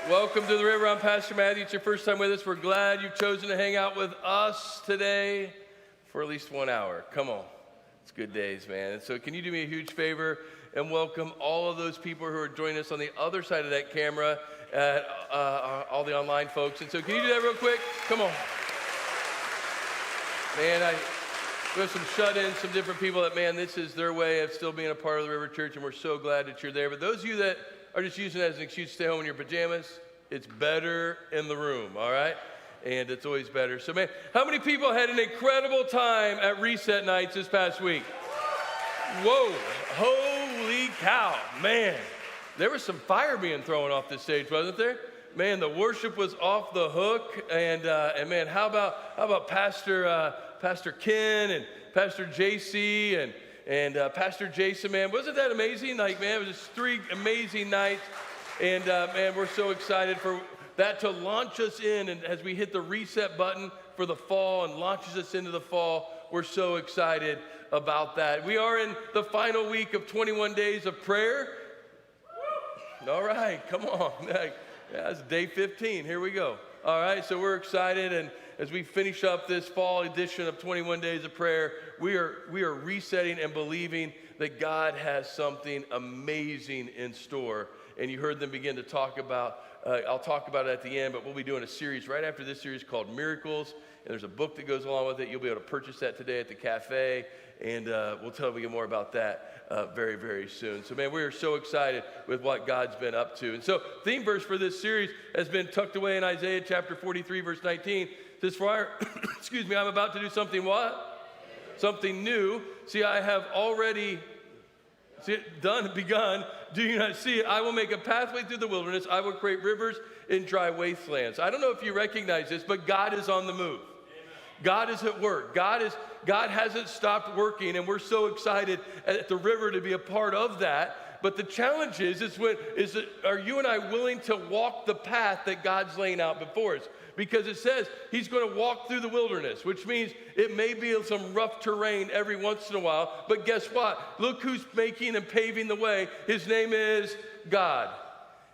Welcome to the River. I'm Pastor Matthew. It's your first time with us. We're glad you've chosen to hang out with us today for at least 1 hour. Come on. It's good days, man. And so can you do me a huge favor and welcome all of those people who are joining us on the other side of that camera, all the online folks. And so can you do that real quick? Come on. Man, we have some shut-ins, some different people that, man, this is their way of still being a part of the River Church, and we're so glad that you're there. But those of you that are just using it as an excuse to stay home in your pajamas, it's better in the room, all right? And it's always better. So, man, how many people had an incredible time at Reset Nights this past week? Whoa, holy cow, man. There was some fire being thrown off this stage, wasn't there? Man, the worship was off the hook. And man, how about Pastor Ken and Pastor JC and Pastor Jason, man, wasn't that amazing? Like, man, it was just 3 amazing nights. And, man, we're so excited for that to launch us in. And as we hit the reset button for the fall and launches us into the fall, we're so excited about that. We are in the final week of 21 days of prayer. All right, come on. That's day 15. Here we go. All right, so we're excited. And as we finish up this fall edition of 21 Days of Prayer, we are resetting and believing that God has something amazing in store. And you heard them begin to talk about, I'll talk about it at the end, but we'll be doing a series right after this series called Miracles. And there's a book that goes along with it. You'll be able to purchase that today at the cafe. And we'll tell you more about that very, very soon. So, man, we are so excited with what God's been up to. And so, theme verse for this series has been tucked away in Isaiah chapter 43, verse 19. It says, excuse me, I'm about to do something what? Something new. See, I have already begun. Do you not see it? I will make a pathway through the wilderness. I will create rivers in dry wastelands. I don't know if you recognize this, but God is on the move. God is at work. God hasn't stopped working, and we're so excited at the river to be a part of that. But the challenge is are you and I willing to walk the path that God's laying out before us? Because it says he's going to walk through the wilderness, which means it may be some rough terrain every once in a while. But guess what? Look who's making and paving the way. His name is God.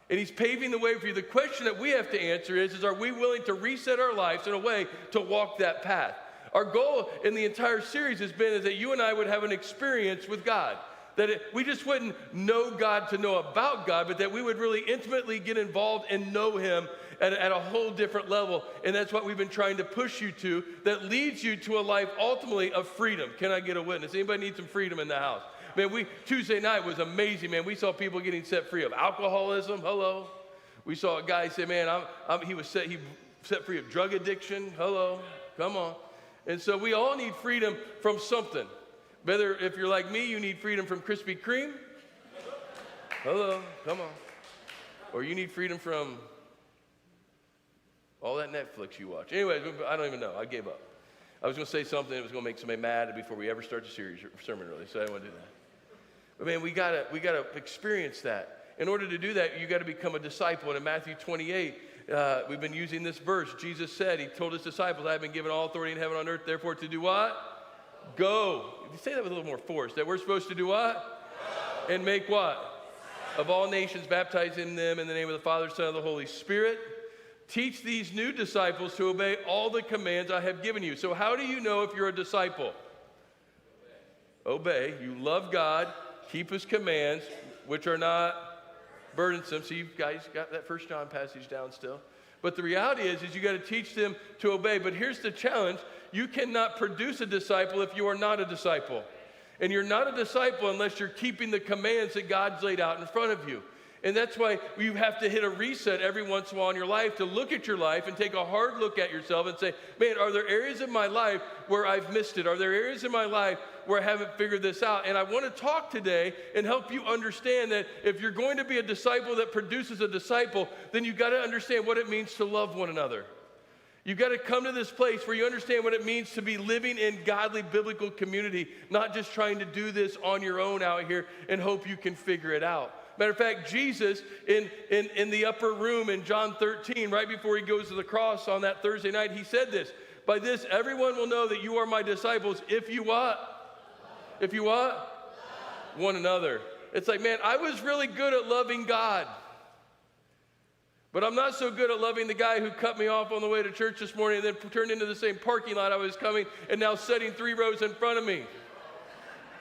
And he's paving the way for you. The question that we have to answer is are we willing to reset our lives in a way to walk that path? Our goal in the entire series has been is that you and I would have an experience with God. That we just wouldn't know God to know about God, but that we would really intimately get involved and know him at a whole different level. And that's what we've been trying to push you to, that leads you to a life ultimately of freedom. Can I get a witness? Anybody need some freedom in the house? Man, Tuesday night was amazing, man. We saw people getting set free of alcoholism. Hello. We saw a guy say, man, he set free of drug addiction. Hello. Come on. And so we all need freedom from something. Whether if you're like me, you need freedom from Krispy Kreme. Hello. Come on. Or you need freedom from all that Netflix you watch. Anyway, I don't even know. I gave up. I was going to say something that was going to make somebody mad before we ever start the series sermon, really. So I didn't want to do that. But man, we gotta experience that. In order to do that, you got to become a disciple. And in Matthew 28, we've been using this verse. Jesus said, he told his disciples, I have been given all authority in heaven and on earth. Therefore, to do what? Go. You say that with a little more force. That we're supposed to do what? Go. And make what? Of all nations, baptizing them in the name of the Father, Son, and the Holy Spirit. Teach these new disciples to obey all the commands I have given you. So how do you know if you're a disciple? Obey. You love God. Keep his commands, which are not burdensome. So you guys got that 1 John passage down still. But the reality is you got to teach them to obey. But here's the challenge. You cannot produce a disciple if you are not a disciple. And you're not a disciple unless you're keeping the commands that God's laid out in front of you. And that's why you have to hit a reset every once in a while in your life to look at your life and take a hard look at yourself and say, man, are there areas in my life where I've missed it? Are there areas in my life where I haven't figured this out? And I want to talk today and help you understand that if you're going to be a disciple that produces a disciple, then you've got to understand what it means to love one another. You've got to come to this place where you understand what it means to be living in godly biblical community, not just trying to do this on your own out here and hope you can figure it out. Matter of fact, Jesus in the upper room in John 13, right before he goes to the cross on that Thursday night, he said this, by this everyone will know that you are my disciples if you what? If you what? One another. It's like, man, I was really good at loving God. But I'm not so good at loving the guy who cut me off on the way to church this morning and then turned into the same parking lot I was coming and now sitting 3 rows in front of me.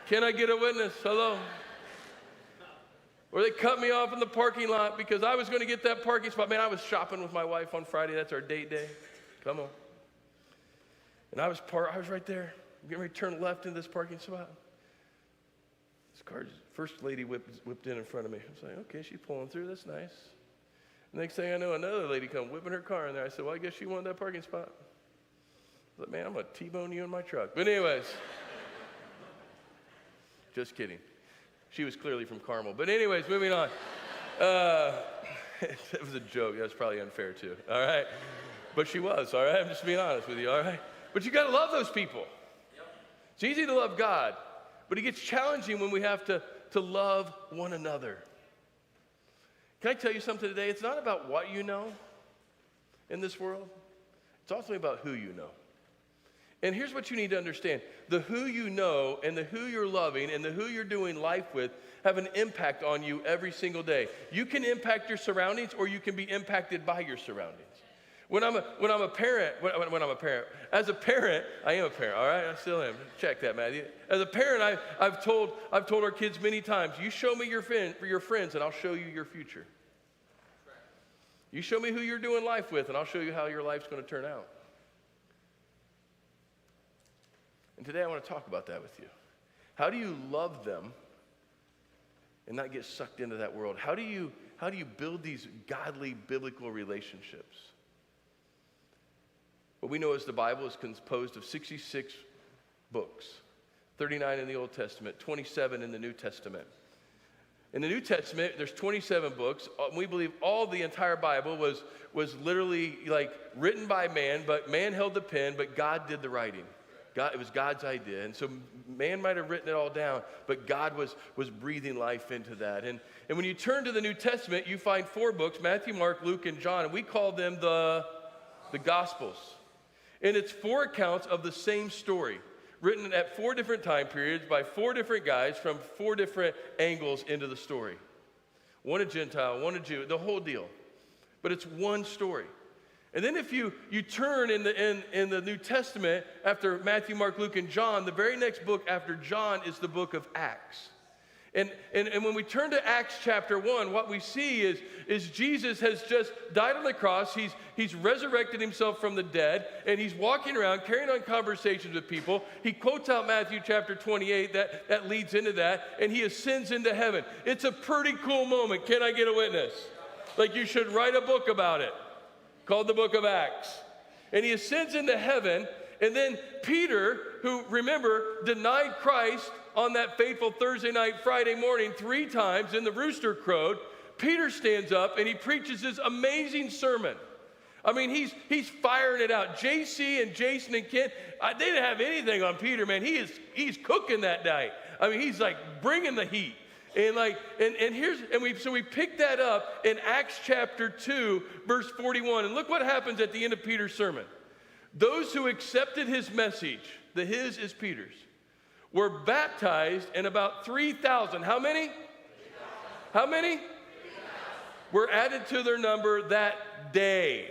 Can I get a witness? Hello? Or they cut me off in the parking lot because I was going to get that parking spot. Man, I was shopping with my wife on Friday. That's our date day. Come on. And I was right there, getting ready to turn left into this parking spot. This car, first lady whipped in front of me. I was like, okay, she's pulling through. That's nice. Next thing I know, another lady come whipping her car in there. I said, well, I guess she wanted that parking spot. I was like, man, I'm going to T-bone you in my truck. But anyways, just kidding. She was clearly from Carmel. But anyways, moving on. It was a joke. That was probably unfair too, all right? But she was, all right? I'm just being honest with you, all right? But you got to love those people. It's easy to love God, but it gets challenging when we have to love one another. Can I tell you something today? It's not about what you know in this world. It's also about who you know. And here's what you need to understand. The who you know and the who you're loving and the who you're doing life with have an impact on you every single day. You can impact your surroundings or you can be impacted by your surroundings. When I'm a parent, as a parent, I am a parent, all right? I still am. Check that, Matthew. As a parent, I've told our kids many times, you show me your friends and I'll show you your future. You show me who you're doing life with and I'll show you how your life's going to turn out. And today I want to talk about that with you. How do you love them and not get sucked into that world? How do you build these godly biblical relationships? What we know is the Bible is composed of 66 books, 39 in the Old Testament, 27 in the New Testament. In the New Testament, there's 27 books. We believe all the entire Bible was literally like written by man, but man held the pen, but God did the writing. It was God's idea. And so man might have written it all down, but God was breathing life into that. And when you turn to the New Testament, you find 4 books, Matthew, Mark, Luke, and John, and we call them the Gospels. And it's 4 accounts of the same story, written at 4 different time periods by 4 different guys from 4 different angles into the story. One a Gentile, one a Jew, the whole deal. But it's one story. And then if you turn in the New Testament, after Matthew, Mark, Luke, and John, the very next book after John is the book of Acts. And when we turn to Acts chapter 1, what we see is Jesus has just died on the cross. He's resurrected himself from the dead, and he's walking around carrying on conversations with people. He quotes out Matthew chapter 28 that leads into that, and he ascends into heaven. It's a pretty cool moment. Can I get a witness? Like you should write a book about it called the book of Acts. And he ascends into heaven, and then Peter, who, remember, denied Christ on that fateful Thursday night, Friday morning 3 times, and the rooster crowed, Peter stands up and he preaches this amazing sermon. I mean, he's firing it out. JC and Jason and Kent, they didn't have anything on Peter, man. He's cooking that night. I mean, he's like bringing the heat. And we pick that up in Acts chapter 2, verse 41. And look what happens at the end of Peter's sermon. Those who accepted his message, the his is Peter's, were baptized, and about 3,000. How many? 3,000. How many? 3,000. Were added to their number that day.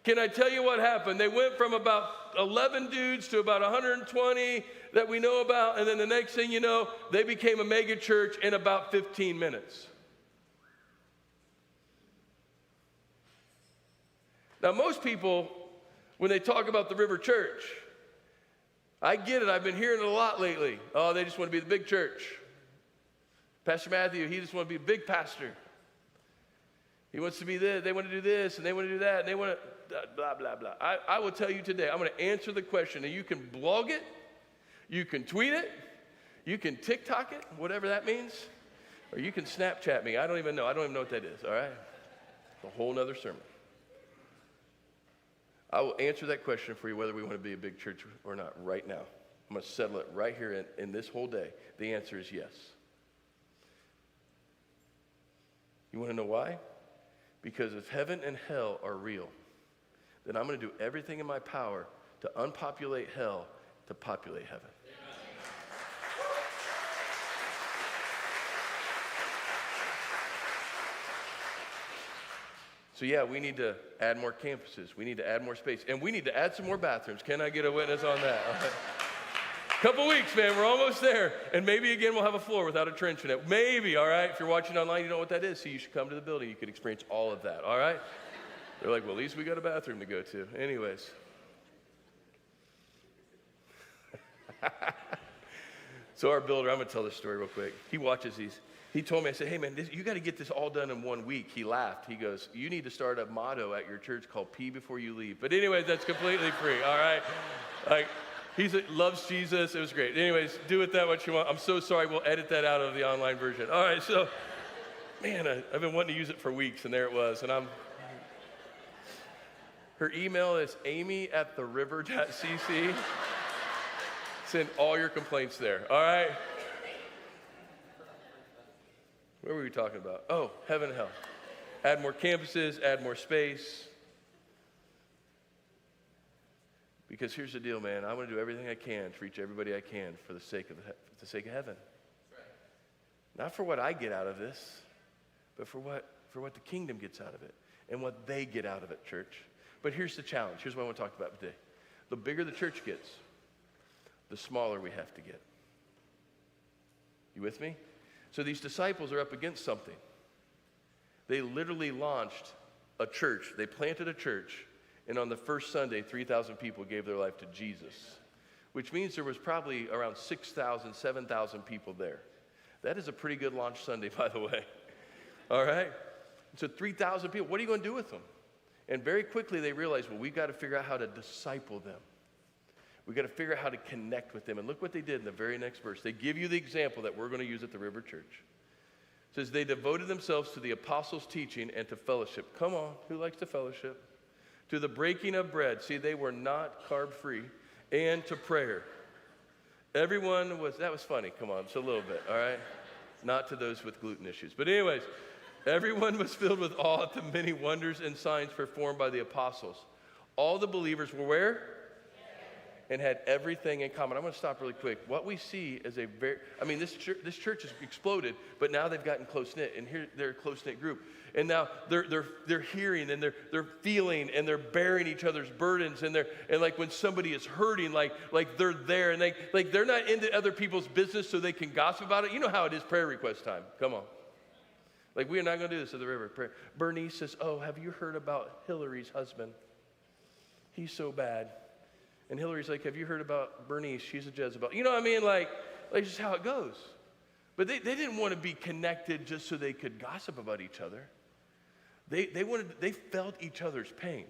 Can I tell you what happened? They went from about 11 dudes to about 120 that we know about, and then the next thing you know, they became a mega church in about 15 minutes. Now, most people, when they talk about the River Church, I get it. I've been hearing it a lot lately. Oh, they just want to be the big church. Pastor Matthew, he just wants to be a big pastor. He wants to be this. They want to do this, and they want to do that, and they want to blah, blah, blah. I will tell you today, I'm going to answer the question. And you can blog it. You can tweet it. You can TikTok it, whatever that means. Or you can Snapchat me. I don't even know. I don't even know what that is, all right? It's a whole nother sermon. I will answer that question for you, whether we want to be a big church or not, right now. I'm going to settle it right here in this whole day. The answer is yes. You want to know why? Because if heaven and hell are real, then I'm going to do everything in my power to unpopulate hell to populate heaven. So yeah, we need to add more campuses. We need to add more space. And we need to add some more bathrooms. Can I get a witness on that? Couple weeks, man, we're almost there. And maybe again we'll have a floor without a trench in it. Maybe, all right? If you're watching online, you know what that is. So you should come to the building. You could experience all of that, all right? They're like, well, at least we got a bathroom to go to. Anyways. So our builder, I'm going to tell this story real quick. He watches these. He told me, I said, hey, man, you got to get this all done in 1 week. He laughed. He goes, you need to start a motto at your church called Pee Before You Leave. But anyways, that's completely free, all right? Like, he loves Jesus. It was great. Anyways, do with that what you want. I'm so sorry. We'll edit that out of the online version. All right, so, man, I've been wanting to use it for weeks, and there it was. And her email is amy@theriver.cc. Send all your complaints there, all right? What were we talking about? Oh, heaven and hell. Add more campuses, add more space. Because here's the deal, man. I want to do everything I can to reach everybody I can for the sake of heaven. Not for what I get out of this, but for what the kingdom gets out of it and what they get out of it, church. But here's the challenge. Here's what I want to talk about today. The bigger the church gets, the smaller we have to get. You with me? So these disciples are up against something. They literally launched a church. They planted a church, and on the first Sunday, 3,000 people gave their life to Jesus, which means there was probably around 6,000, 7,000 people there. That is a pretty good launch Sunday, by the way. All right? So 3,000 people, what are you going to do with them? And very quickly they realized, well, we've got to figure out how to disciple them. We've got to figure out how to connect with them. And look what they did in the very next verse. They give you the example that we're going to use at the River Church. It says, they devoted themselves to the apostles' teaching and to fellowship. Come on, who likes to fellowship? To the breaking of bread. See, they were not carb-free. And to prayer. That was funny. Come on, just a little bit, all right? Not to those with gluten issues. But anyways, everyone was filled with awe at the many wonders and signs performed by the apostles. All the believers were where? And had everything in common. I'm going to stop really quick. What we see is this church has exploded, but now they've gotten close-knit, and here they're a close-knit group. And now they're hearing, and they're feeling, and they're bearing each other's burdens, and like when somebody is hurting, like they're there, and they're not into other people's business so they can gossip about it. You know how it is prayer request time. Come on. Like, we are not going to do this at the river. Prayer. Bernice says, oh, have you heard about Hillary's husband? He's so bad. And Hillary's like, have you heard about Bernice? She's a Jezebel. You know what I mean? Like just how it goes. But they didn't want to be connected just so they could gossip about each other. They felt each other's pain.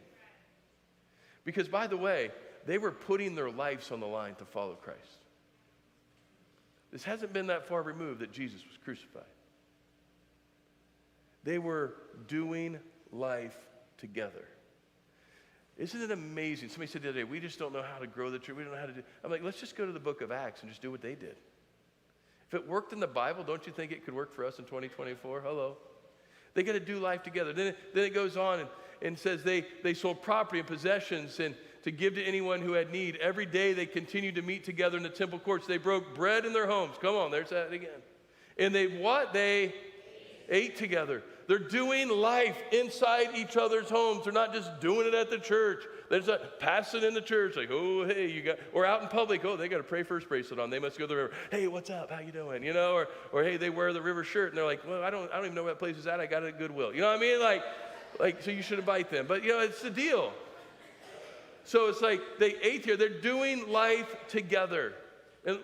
Because, by the way, they were putting their lives on the line to follow Christ. This hasn't been that far removed that Jesus was crucified. They were doing life together. Isn't it amazing? Somebody said the other day, we just don't know how to grow the church. We don't know how to do. I'm like, let's just go to the book of Acts and just do what they did. If it worked in the Bible, don't you think it could work for us in 2024? Hello. They got to do life together. Then it goes on and says they sold property and possessions and to give to anyone who had need. Every day they continued to meet together in the temple courts. They broke bread in their homes. Come on, there's that again. And they ate together. They're doing life inside each other's homes. They're not just doing it at the church. They're just passing in the church like, oh, hey, or out in public, oh, they got a Pray First bracelet on. They must go to the river. Hey, what's up? How you doing? You know, or hey, they wear the river shirt and they're like, well, I don't even know what place is at. I got it at Goodwill. You know what I mean? Like, so you should invite them. But, it's the deal. So it's like they ate here. They're doing life together. And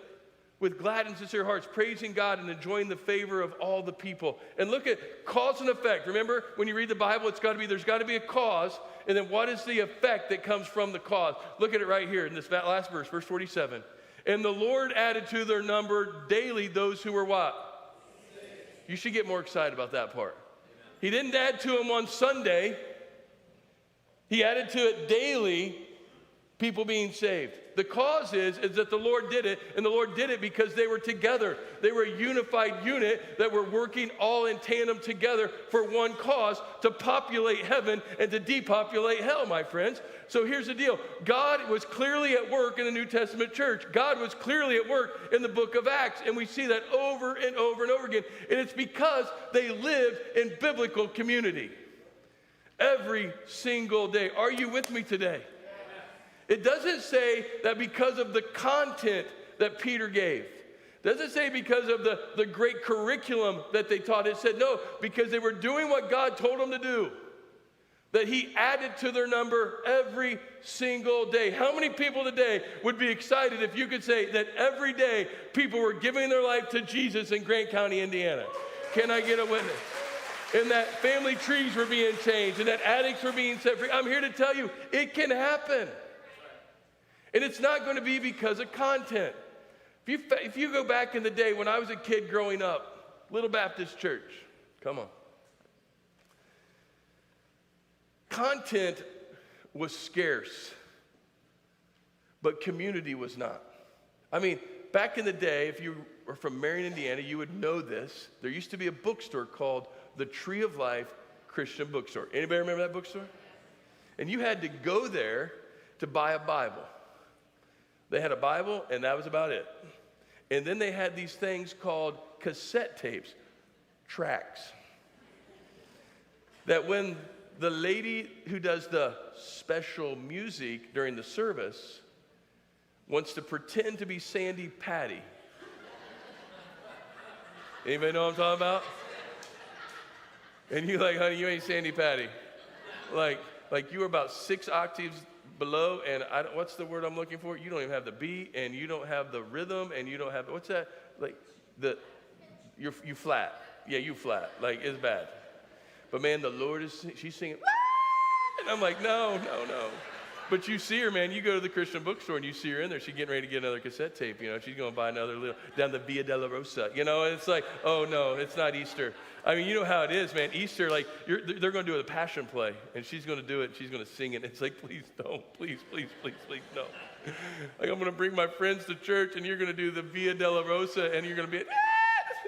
with glad and sincere hearts, praising God and enjoying the favor of all the people. And look at cause and effect. Remember, when you read the Bible, there's got to be a cause, and then what is the effect that comes from the cause? Look at it right here in this last verse, verse 47. And the Lord added to their number daily those who were what? You should get more excited about that part. He didn't add to them on Sunday. He added to it daily people being saved. The cause is that the Lord did it, and the Lord did it because they were together. They were a unified unit that were working all in tandem together for one cause, to populate heaven and to depopulate hell, my friends. So here's the deal. God was clearly at work in the New Testament church. God was clearly at work in the book of Acts, and we see that over and over and over again. And it's because they lived in biblical community. every single day. Are you with me today? It doesn't say that because of the content that Peter gave. It doesn't say because of the great curriculum that they taught. It said no, because they were doing what God told them to do. That he added to their number every single day. How many people today would be excited if you could say that every day people were giving their life to Jesus in Grant County, Indiana? Can I get a witness? And that family trees were being changed and that addicts were being set free. I'm here to tell you, it can happen. And it's not going to be because of content. If you go back in the day when I was a kid growing up, Little Baptist Church, come on. Content was scarce, but community was not. I mean, back in the day, if you were from Marion, Indiana, you would know this. There used to be a bookstore called the Tree of Life Christian Bookstore. Anybody remember that bookstore? And you had to go there to buy a Bible. They had a Bible, and that was about it. And then they had these things called cassette tapes, tracks, that when the lady who does the special music during the service wants to pretend to be Sandy Patty. Anybody know what I'm talking about? And you're like, honey, you ain't Sandy Patty. Like you were about 6 octaves below, and what's the word I'm looking for? You don't even have the beat, and you don't have the rhythm, and you don't have, what's that? Like, you flat. Yeah, you flat. Like, it's bad. But man, the Lord she's singing, and I'm like, no. But you see her, man, you go to the Christian bookstore and you see her in there, she's getting ready to get another cassette tape, she's going to buy another little, down the Via della Rosa, and it's like, oh no, it's not Easter. I mean, you know how it is, man, Easter, like, they're going to do a passion play, and she's going to do it, and she's going to sing it, it's like, please don't, please, no. Like, I'm going to bring my friends to church, and you're going to do the Via della Rosa, and you're going to be,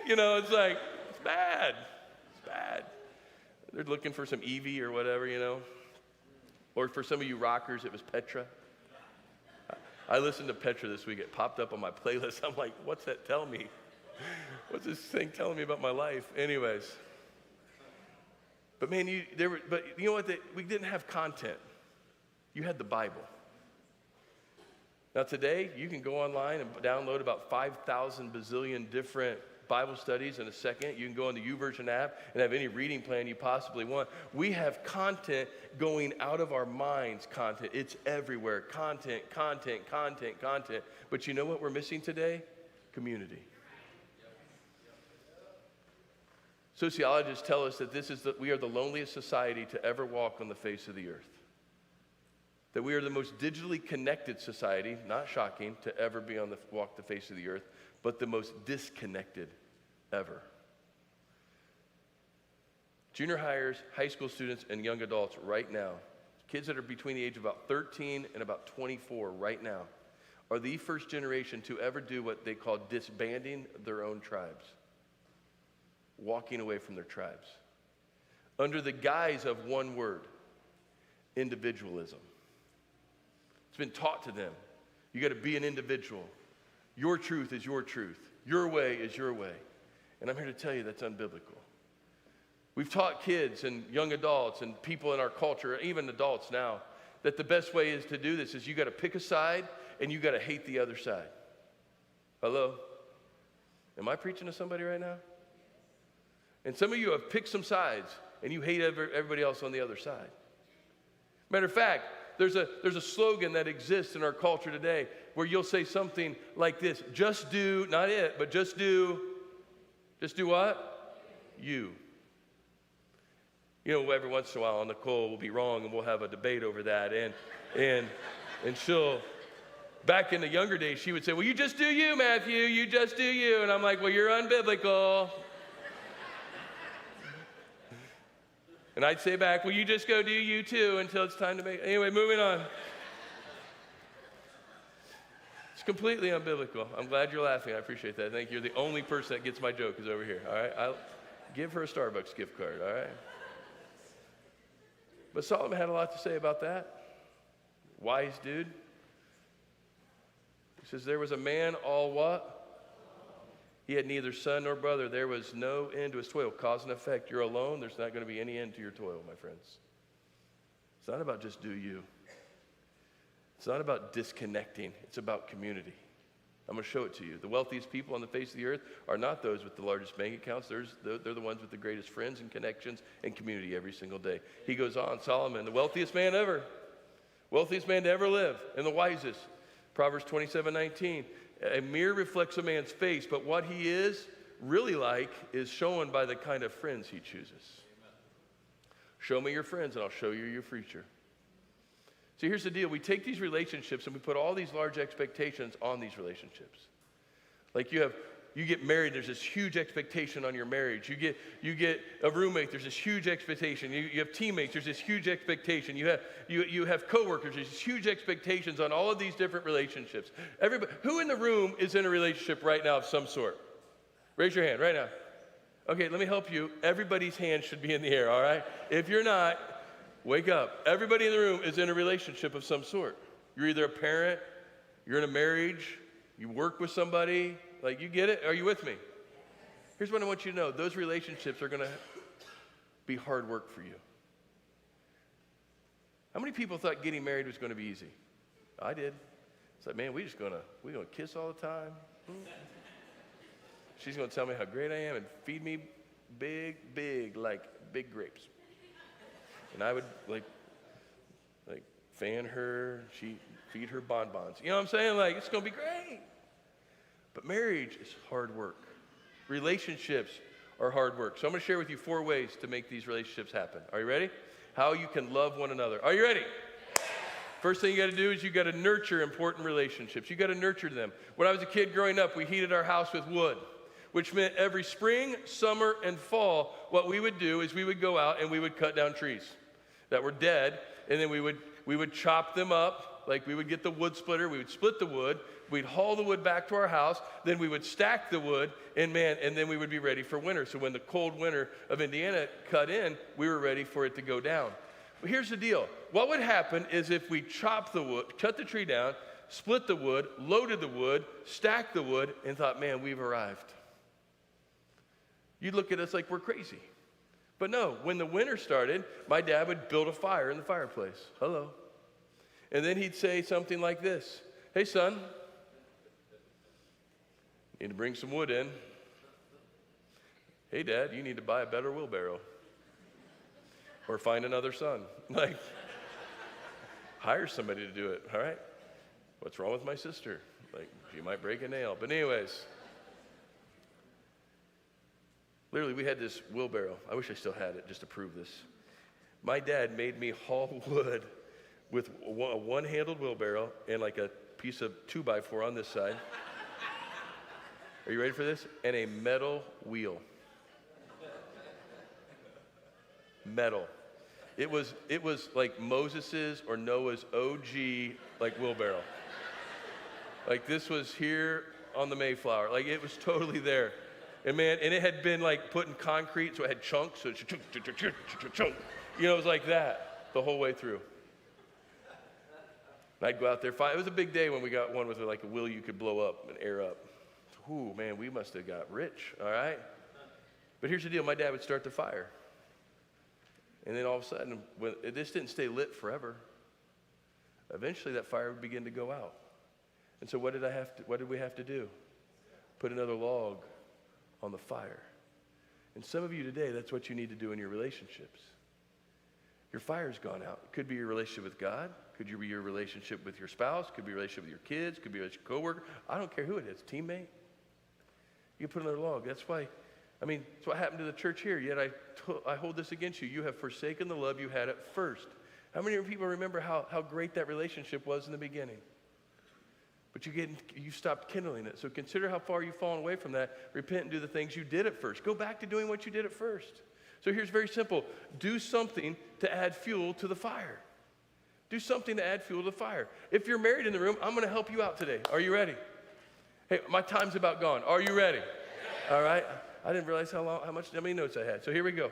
it's like, it's bad. They're looking for some Evie or whatever, Or for some of you rockers, it was Petra. I listened to Petra this week. It popped up on my playlist. I'm like, what's that tell me? What's this thing telling me about my life? Anyways. But man, you know what? We didn't have content. You had the Bible. Now today, you can go online and download about 5,000 bazillion different Bible studies in a second. You can go on the YouVersion app and have any reading plan you possibly want. We have content going out of our minds, content. It's everywhere. Content. But you know what we're missing today? Community. Sociologists tell us that we are the loneliest society to ever walk on the face of the earth. That we are the most digitally connected society, not shocking, to ever be walk the face of the earth, but the most disconnected ever. Junior hires, high school students, and young adults right now, kids that are between the age of about 13 and about 24 right now, are the first generation to ever do what they call disbanding their own tribes, walking away from their tribes, under the guise of one word, individualism. It's been taught to them. You got to be an individual. Your truth is your truth. Your way is your way. And I'm here to tell you that's unbiblical. We've taught kids and young adults and people in our culture, even adults now, that the best way is to do this is you got to pick a side and you got to hate the other side. Hello? Am I preaching to somebody right now? And some of you have picked some sides and you hate everybody else on the other side. Matter of fact, there's a slogan that exists in our culture today where you'll say something like this: just do, not it, but just do what? You. Every once in a while, Nicole will be wrong and we'll have a debate over that. And she'll, back in the younger days, she would say, well, you just do you, Matthew, you just do you. And I'm like, well, you're unbiblical. And I'd say back, well, you just go do you too until it's time to make. Anyway, moving on. It's completely unbiblical. I'm glad you're laughing. I appreciate that. Thank you. You're the only person that gets my joke is over here. All right. I'll give her a Starbucks gift card. All right. But Solomon had a lot to say about that. Wise dude. He says, there was a man all what? He had neither son nor brother. There was no end to his toil. Cause and effect. You're alone. There's not going to be any end to your toil, my friends. It's not about just do you. It's not about disconnecting. It's about community. I'm going to show it to you. The wealthiest people on the face of the earth are not those with the largest bank accounts. They're the ones with the greatest friends and connections and community every single day. He goes on, Solomon, the wealthiest man ever, wealthiest man to ever live, and the wisest. Proverbs 27:19. A mirror reflects a man's face, but what he is really like is shown by the kind of friends he chooses. Amen. Show me your friends, and I'll show you your future. See, here's the deal. We take these relationships and we put all these large expectations on these relationships. Like you get married, there's this huge expectation on your marriage. You get a roommate, there's this huge expectation. You have teammates, there's this huge expectation. You have coworkers, there's this huge expectations on all of these different relationships. Everybody, who in the room is in a relationship right now of some sort? Raise your hand right now. Okay, let me help you. Everybody's hand should be in the air, all right? If you're not, wake up. Everybody in the room is in a relationship of some sort. You're either a parent, you're in a marriage, you work with somebody. Like, you get it? Are you with me? Here's what I want you to know. Those relationships are going to be hard work for you. How many people thought getting married was going to be easy? I did. It's like, man, we're going to kiss all the time. She's going to tell me how great I am and feed me big grapes. And I would like fan her, she feed her bonbons. You know what I'm saying? Like, it's going to be great. But marriage is hard work. Relationships are hard work. So I'm going to share with you 4 ways to make these relationships happen. Are you ready? How you can love one another. Are you ready? First thing you got to do is you got to nurture important relationships. You got to nurture them. When I was a kid growing up, we heated our house with wood, which meant every spring, summer, and fall, what we would do is we would go out and we would cut down trees that were dead, and then we would chop them up. Like, we would get the wood splitter, we would split the wood, we'd haul the wood back to our house, then we would stack the wood, and then we would be ready for winter. So when the cold winter of Indiana cut in, we were ready for it to go down. But here's the deal. What would happen is if we chopped the wood, cut the tree down, split the wood, loaded the wood, stacked the wood, and thought, man, we've arrived. You'd look at us like we're crazy. But no, when the winter started, my dad would build a fire in the fireplace. Hello. And then he'd say something like this. Hey, son, you need to bring some wood in. Hey, Dad, you need to buy a better wheelbarrow. Or find another son. Like, hire somebody to do it, all right? What's wrong with my sister? Like, she might break a nail. But anyways, literally, we had this wheelbarrow. I wish I still had it just to prove this. My dad made me haul wood with a one-handled wheelbarrow and like a piece of 2x4 on this side. Are you ready for this? And a metal wheel. Metal. It was like Moses's or Noah's OG like wheelbarrow. Like, this was here on the Mayflower. Like, it was totally there. And man, and it had been like put in concrete, so it had chunks. So it's chunk. You know, it was like that the whole way through. And I'd go out there. It was a big day when we got one with like a wheel you could blow up and air up. Ooh, man, we must have got rich, all right? But here's the deal. My dad would start the fire. And then all of a sudden, this didn't stay lit forever. Eventually, that fire would begin to go out. And so what did we have to do? Put another log on the fire. And some of you today, that's what you need to do in your relationships. Your fire's gone out. It could be your relationship with God. Could be your relationship with your spouse. Could be your relationship with your kids. Could be your coworker. I don't care who it is. Teammate. You can put another log. That's what happened to the church here. Yet I hold this against you. You have forsaken the love you had at first. How many people remember how great that relationship was in the beginning? But you stopped kindling it. So consider how far you've fallen away from that. Repent and do the things you did at first. Go back to doing what you did at first. So here's very simple. Do something to add fuel to the fire. Do something to add fuel to the fire. If you're married in the room, I'm going to help you out today. Are you ready? Hey, my time's about gone. Are you ready? All right. I didn't realize how many notes I had. So here we go.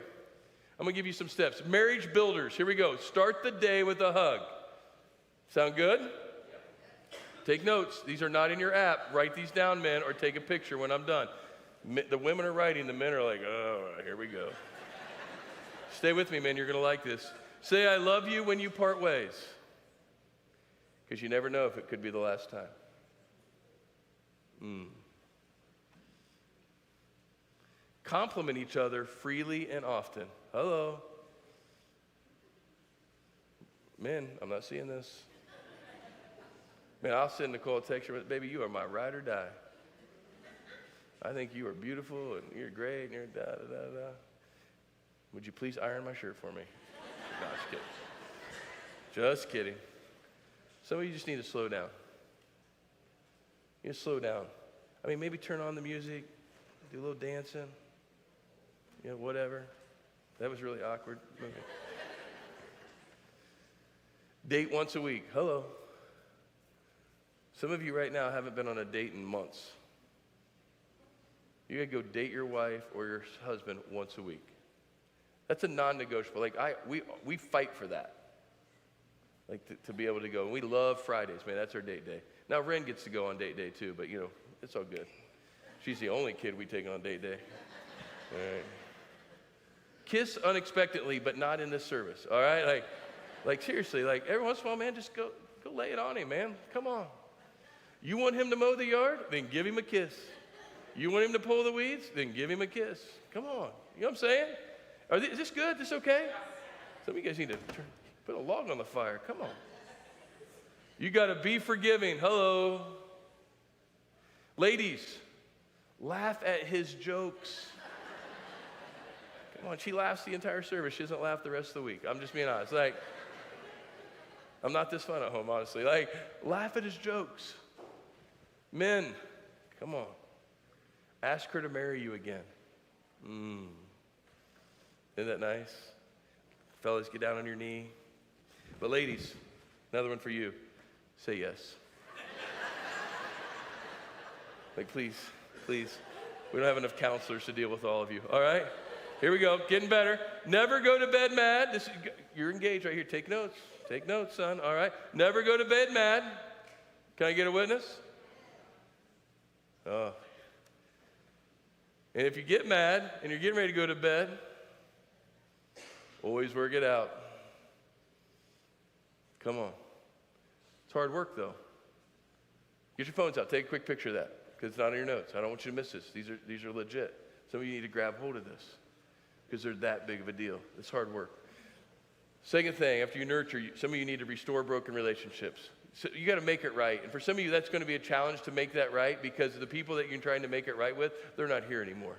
I'm going to give you some steps. Marriage builders. Here we go. Start the day with a hug. Sound good? Take notes. These are not in your app. Write these down, men, or take a picture when I'm done. The women are writing. The men are like, oh, here we go. Stay with me, man. You're going to like this. Say, I love you when you part ways. Because you never know if it could be the last time. Compliment each other freely and often. Hello. Men, I'm not seeing this. Man, I'll send Nicole a text, baby, you are my ride or die. I think you are beautiful and you're great and you're da-da-da-da. Would you please iron my shirt for me? No, just kidding. Just kidding. Some of you just need to slow down. You need to slow down. I mean, maybe turn on the music, do a little dancing, whatever. That was really awkward. Okay. Date once a week. Hello. Some of you right now haven't been on a date in months. You gotta go date your wife or your husband once a week. That's a non-negotiable. Like we fight for that. Like to be able to go. And we love Fridays, man. That's our date day. Now Ren gets to go on date day too, but it's all good. She's the only kid we take on date day. All right. Kiss unexpectedly, but not in this service. All right, like seriously, like every once in a while, man, just go lay it on him, man. Come on. You want him to mow the yard? Then give him a kiss. You want him to pull the weeds? Then give him a kiss. Come on. You know what I'm saying? Is this good? This okay? Some of you guys need to put a log on the fire. Come on. You got to be forgiving. Hello. Ladies, laugh at his jokes. Come on, she laughs the entire service. She doesn't laugh the rest of the week. I'm just being honest. Like, I'm not this fun at home, honestly. Like, laugh at his jokes. Men, come on. Ask her to marry you again. Isn't that nice? Fellas, get down on your knee. But ladies, another one for you. Say yes. Like, please. We don't have enough counselors to deal with all of you. All right? Here we go. Getting better. Never go to bed mad. You're engaged right here. Take notes. Take notes, son. All right? Never go to bed mad. Can I get a witness? Oh. And if you get mad and you're getting ready to go to bed, always work it out. Come on. It's hard work, though. Get your phones out. Take a quick picture of that because it's not in your notes. I don't want you to miss this. These are legit. Some of you need to grab hold of this because they're that big of a deal. It's hard work. Second thing, after you nurture, some of you need to restore broken relationships. So you got to make it right. And for some of you, that's going to be a challenge to make that right because the people that you're trying to make it right with, they're not here anymore.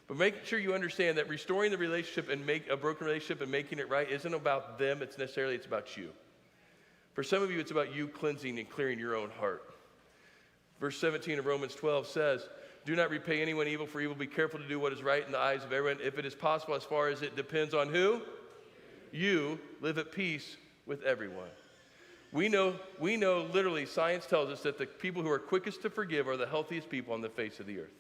But make sure you understand that restoring the relationship and make a broken relationship and making it right isn't about them. It's about you. For some of you, it's about you cleansing and clearing your own heart. Verse 17 of Romans 12 says, do not repay anyone evil for evil. Be careful to do what is right in the eyes of everyone. If it is possible, as far as it depends on who? You live at peace with everyone. We know literally, science tells us that the people who are quickest to forgive are the healthiest people on the face of the earth.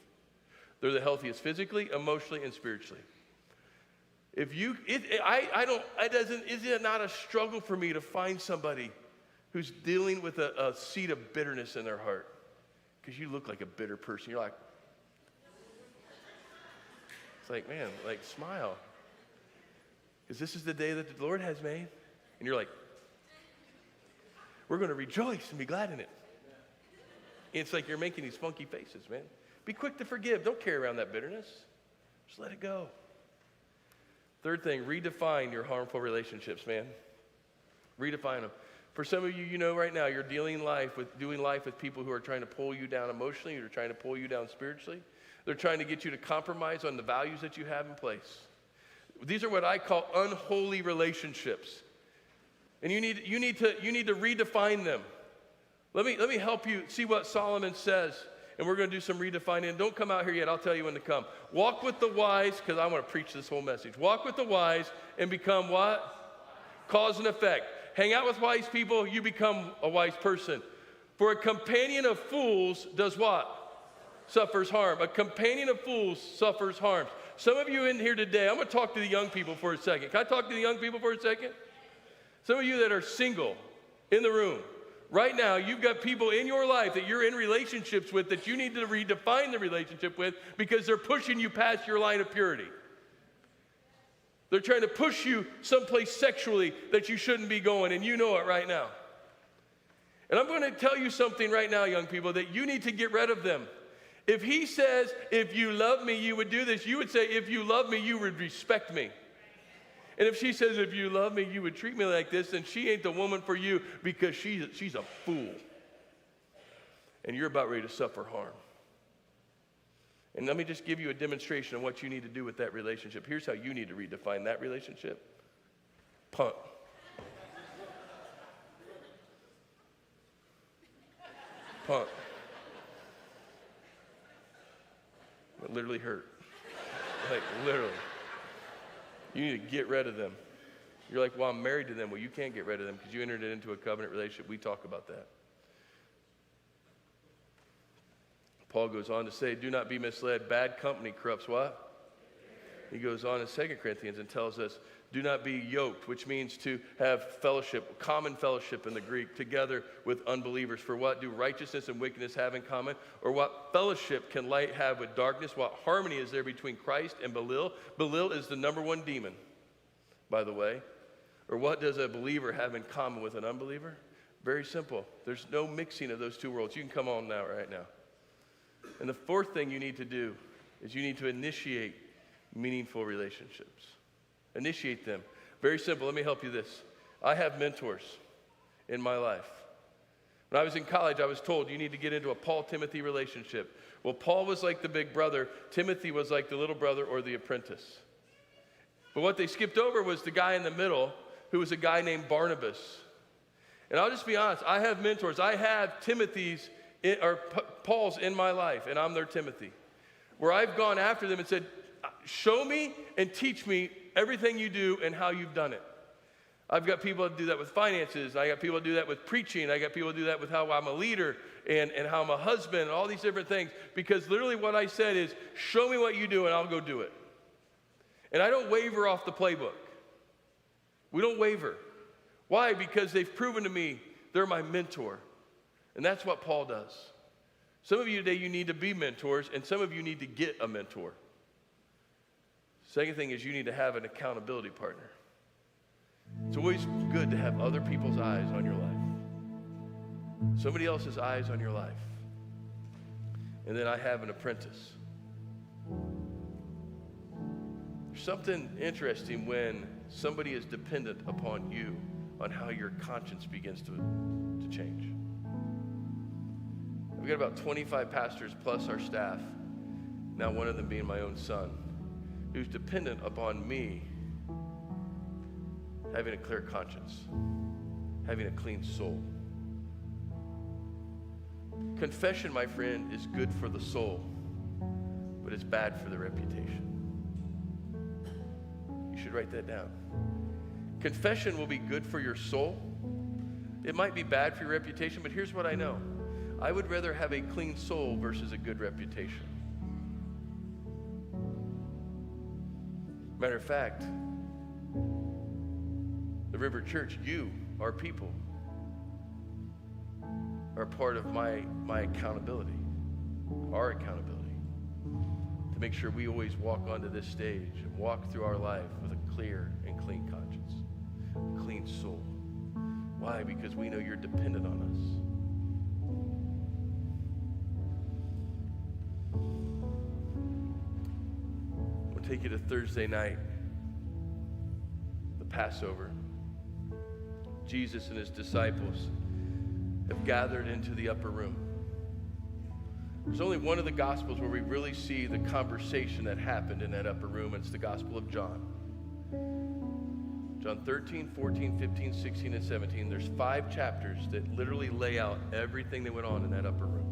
They're the healthiest physically, emotionally, and spiritually. Is it not a struggle for me to find somebody who's dealing with a seed of bitterness in their heart? Because you look like a bitter person. You're like, it's like, man, like smile. Because this is the day that the Lord has made. And you're like, we're going to rejoice and be glad in it. It's like you're making these funky faces, man. Be quick to forgive. Don't carry around that bitterness. Just let it go. Third thing, redefine your harmful relationships, man. Redefine them. For some of you, right now, you're doing life with people who are trying to pull you down emotionally, or trying to pull you down spiritually. They're trying to get you to compromise on the values that you have in place. These are what I call unholy relationships. And you need to redefine them. Let me help you see what Solomon says. And we're going to do some redefining. Don't come out here yet. I'll tell you when to come. Walk with the wise, because I want to preach this whole message. Walk with the wise and become what? Cause and effect. Hang out with wise people, you become a wise person. For a companion of fools does what? Suffers harm. A companion of fools suffers harm. Some of you in here today, I'm going to talk to the young people for a second. Can I talk to the young people for a second? Some of you that are single in the room, right now, you've got people in your life that you're in relationships with that you need to redefine the relationship with because they're pushing you past your line of purity. They're trying to push you someplace sexually that you shouldn't be going, and you know it right now. And I'm going to tell you something right now, young people, that you need to get rid of them. If he says, if you love me, you would do this, you would say, if you love me, you would respect me. And if she says, if you love me, you would treat me like this, then she ain't the woman for you because she's a fool. And you're about ready to suffer harm. And let me just give you a demonstration of what you need to do with that relationship. Here's how you need to redefine that relationship. Punt. Punt. It literally hurt. Like, literally. You need to get rid of them. You're like, well, I'm married to them. Well, you can't get rid of them because you entered into a covenant relationship. We talk about that. Paul goes on to say, do not be misled. Bad company corrupts what? He goes on in 2 Corinthians and tells us, do not be yoked, which means to have fellowship, common fellowship in the Greek, together with unbelievers. For what do righteousness and wickedness have in common? Or what fellowship can light have with darkness? What harmony is there between Christ and Belial? Belial is the number one demon, by the way. Or what does a believer have in common with an unbeliever? Very simple. There's no mixing of those two worlds. You can come on now, right now. And the fourth thing you need to do is you need to initiate meaningful relationships. Initiate them. Very simple. Let me help you this. I have mentors in my life. When I was in college, I was told you need to get into a Paul-Timothy relationship. Well, Paul was like the big brother. Timothy was like the little brother or the apprentice. But what they skipped over was the guy in the middle who was a guy named Barnabas. And I'll just be honest. I have mentors. I have Paul's in my life, and I'm their Timothy, where I've gone after them and said, show me and teach me everything you do and how you've done it. I've got people that do that with finances. I got people that do that with preaching. I got people that do that with how I'm a leader and how I'm a husband and all these different things. Because literally what I said is, show me what you do and I'll go do it. And I don't waver off the playbook. We don't waver. Why? Because they've proven to me they're my mentor. And that's what Paul does. Some of you today, you need to be mentors, and some of you need to get a mentor. Second thing is you need to have an accountability partner. It's always good to have other people's eyes on your life. Somebody else's eyes on your life. And then I have an apprentice. There's something interesting when somebody is dependent upon you on how your conscience begins to change. We've got about 25 pastors plus our staff, now one of them being my own son, who's dependent upon me having a clear conscience, having a clean soul. Confession, my friend, is good for the soul, but it's bad for the reputation. You should write that down. Confession will be good for your soul. It might be bad for your reputation, but here's what I know. I would rather have a clean soul versus a good reputation. Matter of fact, the River Church, you, our people, are part of my accountability, our accountability, to make sure we always walk onto this stage and walk through our life with a clear and clean conscience, a clean soul. Why? Because we know you're dependent on us. We'll take you to Thursday night, the Passover. Jesus and his disciples have gathered into the upper room. There's only one of the Gospels where we really see the conversation that happened in that upper room. It's the Gospel of John. John 13, 14, 15, 16, and 17. There's 5 chapters that literally lay out everything that went on in that upper room.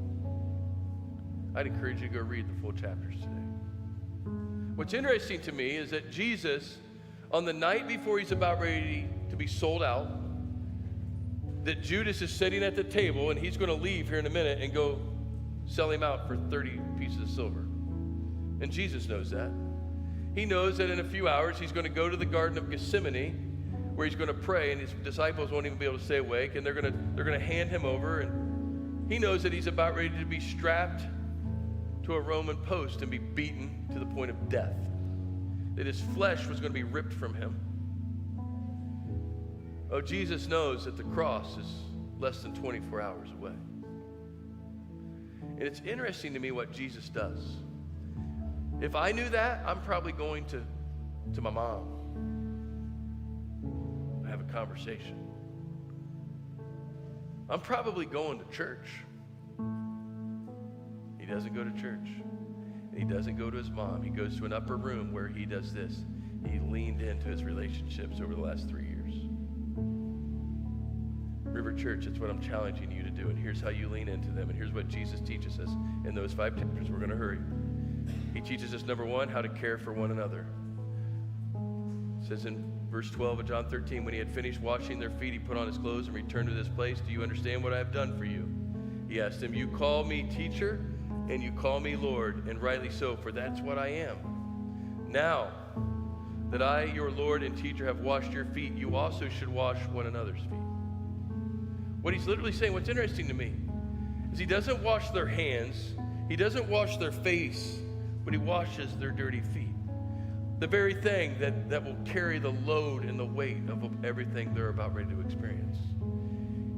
I'd encourage you to go read the full chapters today. What's interesting to me is that Jesus, on the night before he's about ready to be sold out, that Judas is sitting at the table and he's going to leave here in a minute and go sell him out for 30 pieces of silver. And Jesus knows that. He knows that in a few hours he's going to go to the Garden of Gethsemane where he's going to pray, and his disciples won't even be able to stay awake, and they're going to hand him over, and he knows that he's about ready to be strapped to a Roman post and be beaten to the point of death. that his flesh was going to be ripped from him. Oh, Jesus knows that the cross is less than 24 hours away. And it's interesting to me what Jesus does. If I knew that, I'm probably going to my mom. I have a conversation. I'm probably going to church. He doesn't go to church. And he doesn't go to his mom. He goes to an upper room where he does this. He leaned into his relationships over the last 3 years. River Church, that's what I'm challenging you to do. And here's how you lean into them. And here's what Jesus teaches us in those 5 chapters. We're going to hurry. He teaches us, number 1, how to care for one another. It says in verse 12 of John 13, when he had finished washing their feet, he put on his clothes and returned to this place. Do you understand what I have done for you? He asked him, you call me teacher and you call me Lord, and rightly so, for that's what I am. Now that I, your Lord and teacher, have washed your feet, you also should wash one another's feet. What he's literally saying, what's interesting to me, is he doesn't wash their hands, he doesn't wash their face, but he washes their dirty feet. The very thing that will carry the load and the weight of everything they're about ready to experience.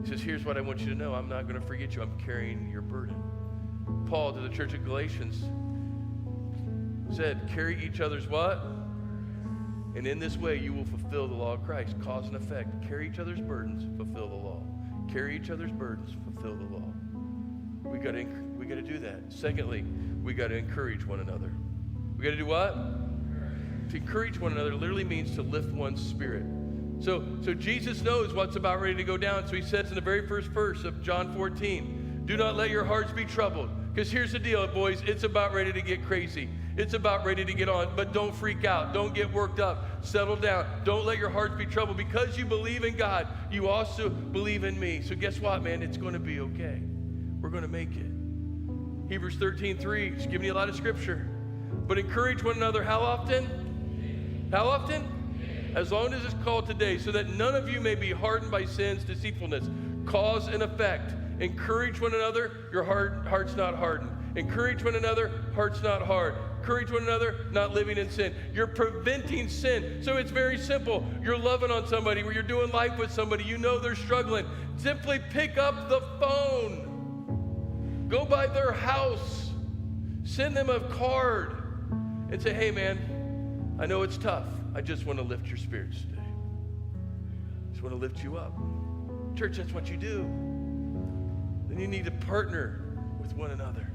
He says, here's what I want you to know. I'm not going to forget you. I'm carrying your burden. Paul to the church of Galatians said, carry each other's what? And in this way you will fulfill the law of Christ. Cause and effect. Carry each other's burdens, fulfill the law. Carry each other's burdens, fulfill the law. We got to do that. Secondly, we got to encourage one another. We got to do what? To encourage one another literally means to lift one's spirit. So Jesus knows what's about ready to go down. So he says in the very first verse of John 14, do not let your hearts be troubled. Because here's the deal, boys, it's about ready to get crazy. It's about ready to get on, but don't freak out. Don't get worked up. Settle down. Don't let your hearts be troubled. Because you believe in God, you also believe in me. So guess what, man? It's going to be okay. We're going to make it. Hebrews 13:3 is giving you a lot of scripture. But encourage one another how often? How often? As long as it's called today, so that none of you may be hardened by sin's deceitfulness. Cause and effect. Encourage one another, your heart's not hardened. Encourage one another, heart's not hard. Encourage one another, not living in sin. You're preventing sin. So it's very simple. You're loving on somebody, where you're doing life with somebody, you know they're struggling. Simply pick up the phone. Go by their house. Send them a card and say, hey man, I know it's tough. I just want to lift your spirits today. I just want to lift you up. Church, that's what you do. Then you need to partner with one another.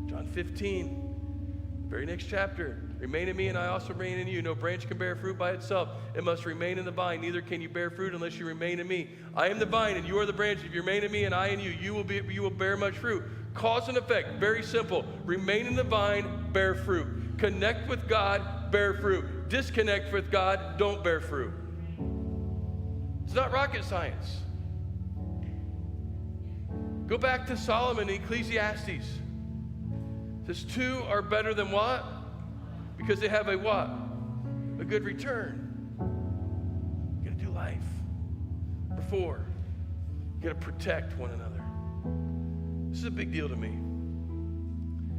John 15, very next chapter. Remain in me and I also remain in you. No branch can bear fruit by itself. It must remain in the vine. Neither can you bear fruit unless you remain in me. I am the vine and you are the branch. If you remain in me and I in you, you will bear much fruit. Cause and effect, very simple. Remain in the vine, bear fruit. Connect with God, bear fruit. Disconnect with God, don't bear fruit. It's not rocket science. Go back to Solomon in Ecclesiastes. It says 2 are better than what? Because they have a what? A good return. You gotta do life. Number 4, you gotta protect one another. This is a big deal to me.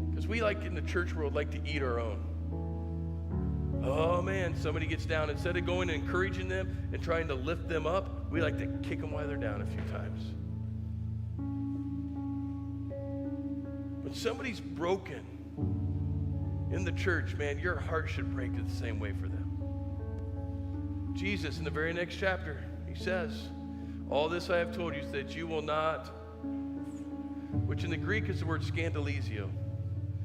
Because we in the church world like to eat our own. Oh man, somebody gets down. Instead of going and encouraging them and trying to lift them up, we like to kick them while they're down a few times. When somebody's broken in the church, man, your heart should break the same way for them. Jesus, in the very next chapter, he says, all this I have told you so that you will not, which in the Greek is the word scandalizio,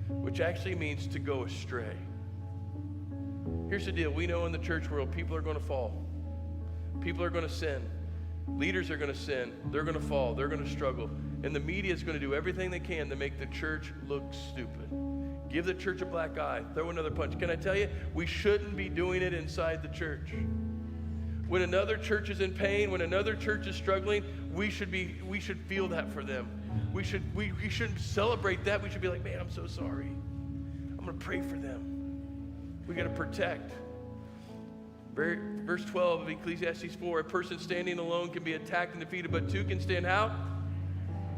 which actually means to go astray. Here's the deal. We know in the church world, people are going to fall. People are going to sin. Leaders are going to sin. They're going to fall. They're going to struggle. And the media is going to do everything they can to make the church look stupid. Give the church a black eye. Throw another punch. Can I tell you, we shouldn't be doing it inside the church. When another church is in pain, when another church is struggling, we should feel that for them. We shouldn't celebrate that. We should be like, man, I'm so sorry. I'm going to pray for them. We got to protect. Verse 12 of Ecclesiastes 4, a person standing alone can be attacked and defeated, but 2 can stand how?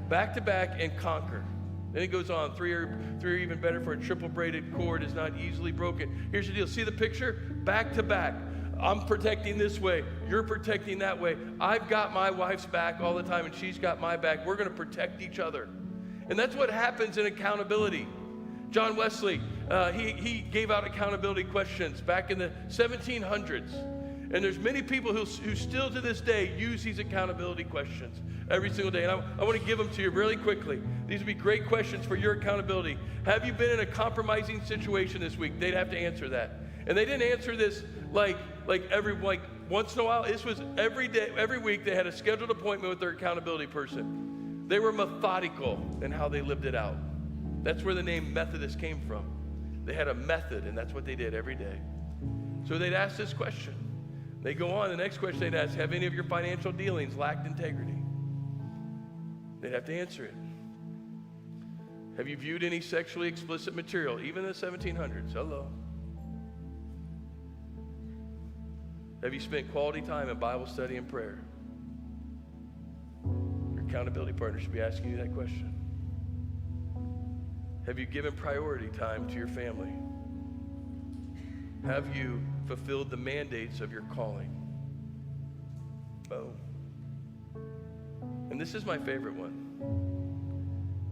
Back to back and conquer. Then it goes on, three are even better, for a triple braided cord is not easily broken. Here's the deal. See the picture? Back to back. I'm protecting this way. You're protecting that way. I've got my wife's back all the time, and she's got my back. We're going to protect each other. And that's what happens in accountability. John Wesley, he gave out accountability questions back in the 1700s. And there's many people who still to this day use these accountability questions every single day. And I want to give them to you really quickly. These would be great questions for your accountability. Have you been in a compromising situation this week? They'd have to answer that. And they didn't answer this like once in a while. This was every day, every week. They had a scheduled appointment with their accountability person. They were methodical in how they lived it out. That's where the name Methodist came from. They had a method, and that's what they did every day. So they'd ask this question. They go on, the next question they'd ask, have any of your financial dealings lacked integrity? They'd have to answer it. Have you viewed any sexually explicit material, even in the 1700s? Hello. Have you spent quality time in Bible study and prayer? Your accountability partner should be asking you that question. Have you given priority time to your family? Have you fulfilled the mandates of your calling? Oh. And this is my favorite one.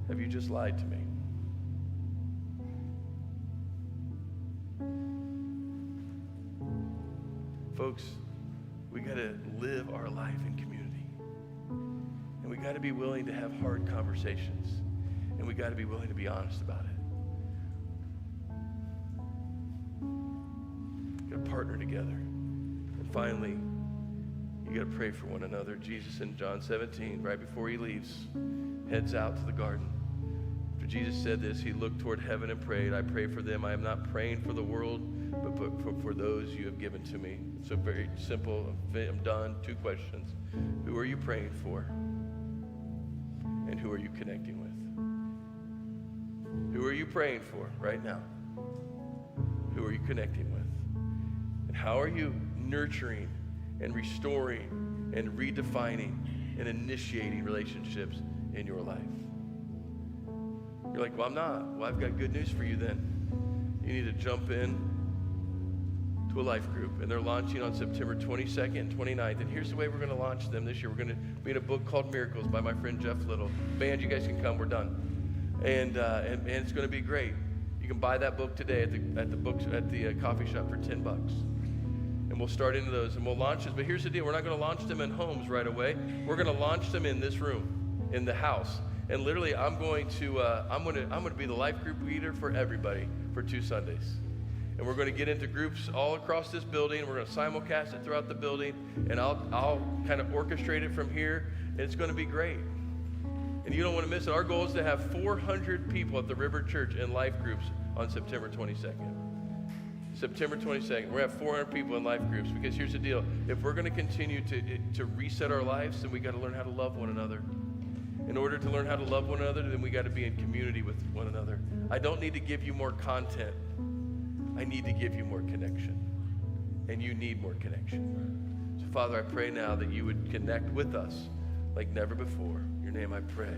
Have you just lied to me? Folks, we got to live our life in community. And we got to be willing to have hard conversations. And we got to be willing to be honest about it. Got to partner together. And finally, you got to pray for one another. Jesus in John 17, right before he leaves, heads out to the garden. After Jesus said this, he looked toward heaven and prayed, I pray for them. I am not praying for the world, but for those you have given to me. It's a very simple, I'm done. 2 questions. Who are you praying for? And who are you connecting with? Who are you praying for right now? Who are you connecting with? And how are you nurturing and restoring and redefining and initiating relationships in your life? You're like, well, I'm not. Well, I've got good news for you then. You need to jump in to a life group, and they're launching on September 22nd and 29th. And here's the way we're going to launch them this year. We're going to be in a book called Miracles by my friend Jeff Little. Band, you guys can come. We're done. And it's going to be great. You can buy that book today at the coffee shop for $10. And we'll start into those, and we'll launch this. But here's the deal: we're not going to launch them in homes right away. We're going to launch them in this room, in the house. And literally, I'm going to be the life group leader for everybody for 2 Sundays. And we're going to get into groups all across this building. We're going to simulcast it throughout the building, and I'll kind of orchestrate it from here. And it's going to be great. And you don't want to miss it. Our goal is to have 400 people at the River Church in life groups on September 22nd. September 22nd, we're going to have 400 people in life groups, because here's the deal. If we're going to continue to reset our lives, then we got to learn how to love one another. In order to learn how to love one another, then we got to be in community with one another. I don't need to give you more content. I need to give you more connection. And you need more connection. So Father, I pray now that you would connect with us like never before. In your name I pray.